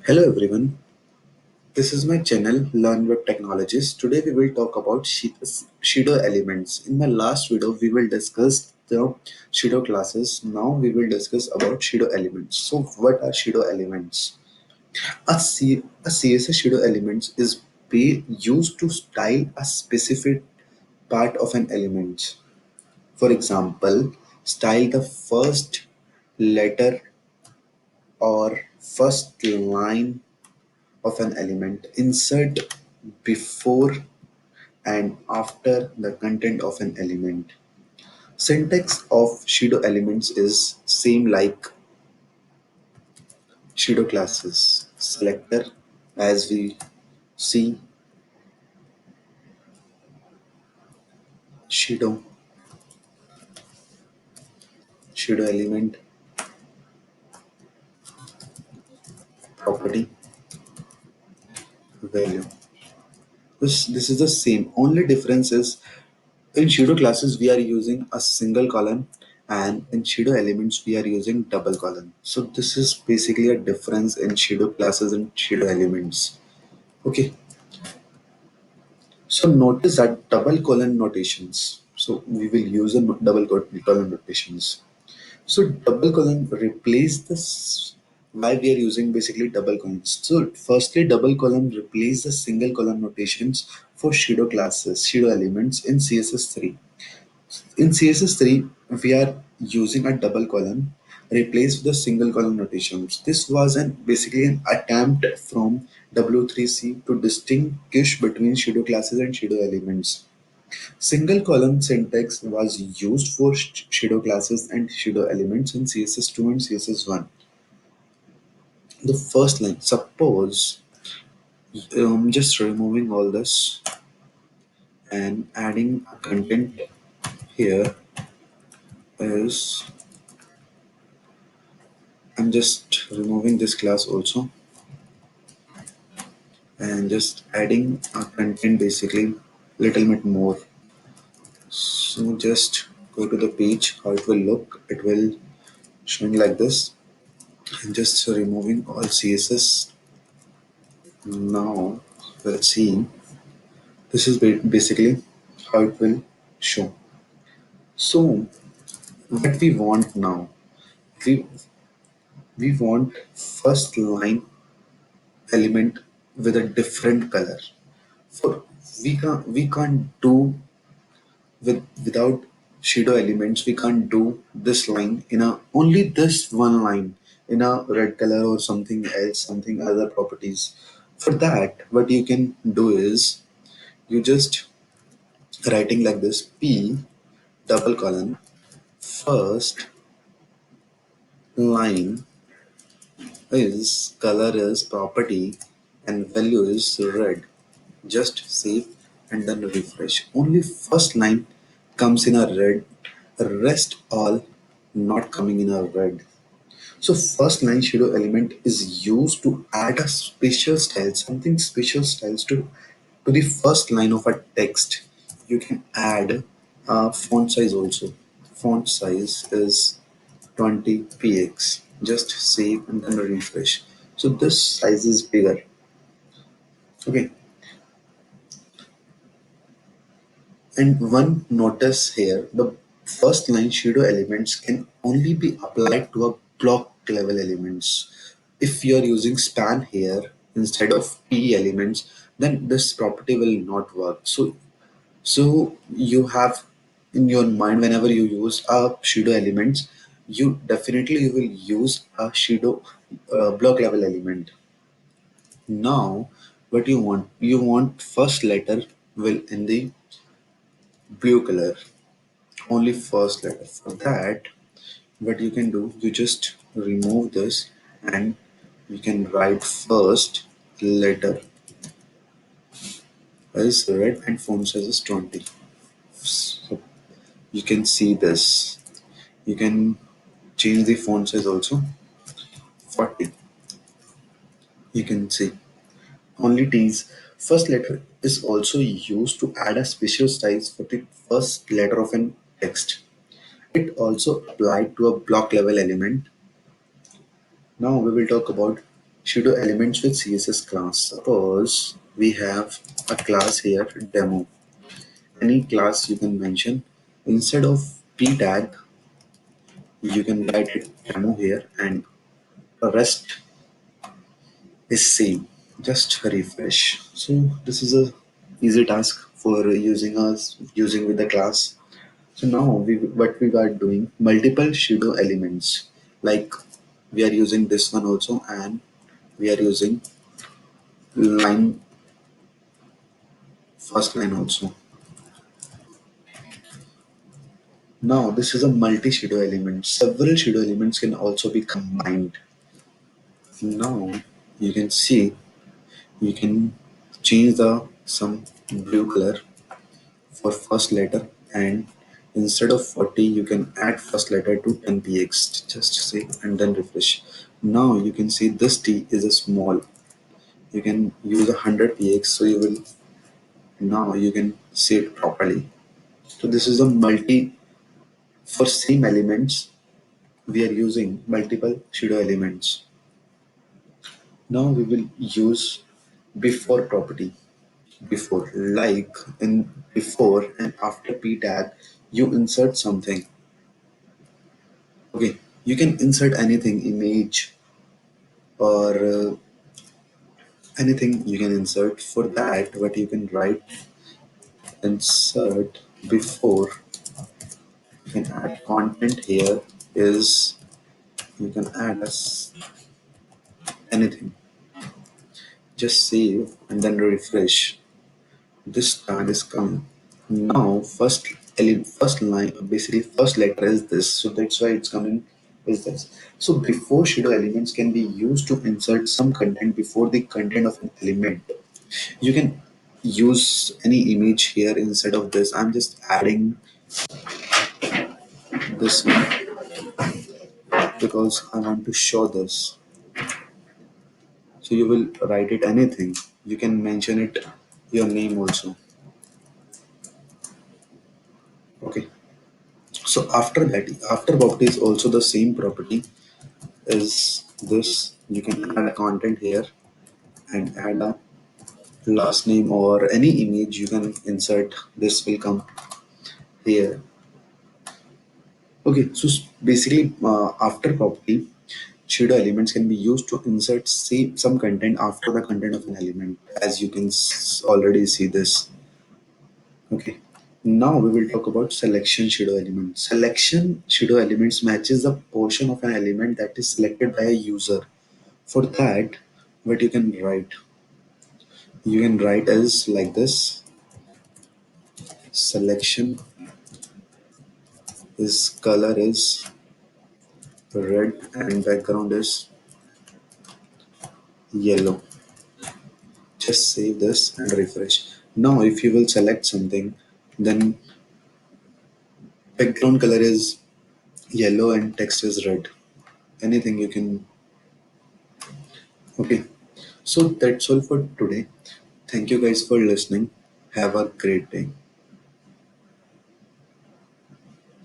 Hello everyone, this is my channel Learn Web Technologies. Today we will talk about Shiro elements. In my last video we will discuss the Shiro classes. Now we will discuss about Shiro elements. So what are Shiro elements? A CSS Shiro elements is used to style a specific part of an element. For example, style the first letter or first line of an element, insert before and after the content of an element. Syntax of pseudo elements is same like pseudo classes. Selector, as we see, pseudo element, property, value. This is the same. Only difference is in pseudo classes we are using a single column, and in pseudo elements we are using double column. So this is basically a difference in pseudo classes and pseudo elements. Okay, so notice that double colon notations. So we will use a double colon notations. So double colon replace this. Why we are using basically double colons? So firstly, double colon replace the single colon notations for pseudo classes, pseudo elements in CSS3. In CSS3, we are using a double column replaced with the single column notations. This was basically an attempt from W3C to distinguish between pseudo classes and pseudo elements. Single column syntax was used for pseudo classes and pseudo elements in CSS2 and CSS1. The first line, suppose just removing all this and adding a content here is I'm just removing this class also and just adding a content basically little bit more. So just go to the page, how it will look. It will showing like this and just removing all CSS. Now let's see. This is basically how it will show. So what we want now, we we want first line element with a different color. For we can't do without shadow elements. We can't do this line in a only this one line in a red color or something else, something other properties. For that, what you can do is you just writing like this: p double colon first line is color is property and value is red. Just save and then refresh. Only first line comes in a red, rest all not coming in a red. So first line shadow element is used to add a special style, something special styles to the first line of a text. You can add a font size also. Font size is 20 px. Just save and then refresh. So this size is bigger. Okay. And one notice here, the first line pseudo elements can only be applied to a block level elements. If you are using span here instead of p elements, then this property will not work. So you have in your mind whenever you use a pseudo elements, you will use a pseudo block level element. Now, what you want? You want first letter will in the blue color, only first letter. For that, what you can do, you just remove this and you can write first letter is red and font size is 20. So you can see this. You can change the font size also 40. You can see only T's. First letter is also used to add a special size for the first letter of an text. It also applied to a block level element. Now we will talk about pseudo elements with CSS class. Suppose we have a class here, demo. Any class you can mention. Instead of p tag, you can write it demo here, and the rest is same. Just refresh. So this is a easy task for using with the class. So now what we are doing multiple pseudo elements, like we are using this one also, and we are using line first line also. Now this is a multi pseudo element. Several pseudo elements can also be combined. Now you can see you can change the some blue color for first letter, and instead of 40 you can add first letter to 10 px. Just save and then refresh. Now you can see this t is a small. You can use 100 px, so you will now you can see it properly. So this is a multi for same elements. We are using multiple pseudo elements. Now we will use before property. Before, like in before and after p tag, you insert something. Okay, you can insert anything, image or anything you can insert. For that, what you can write insert before. You can add content here is you can add as anything. Just save and then refresh. This tag is coming. Now first line, basically first letter is this, so that's why it's coming is this. So before pseudo elements can be used to insert some content before the content of an element. You can use any image here instead of this. I'm just adding this one because I want to show this. So you will write it anything. You can mention it your name also. Okay. So after that, after property is also the same property is this. You can add a content here and add a last name or any image you can insert. This will come here. Okay, so basically after property, pseudo elements can be used to insert say some content after the content of an element, as you can already see this. Okay, now we will talk about selection pseudo elements. Selection pseudo elements matches the portion of an element that is selected by a user. For that, what you can write as like this. Selection is color is red and background is yellow. Just save this and refresh. Now if you will select something, then background color is yellow and text is red. Anything you can. Okay, so that's all for today. Thank you guys for listening. Have a great day.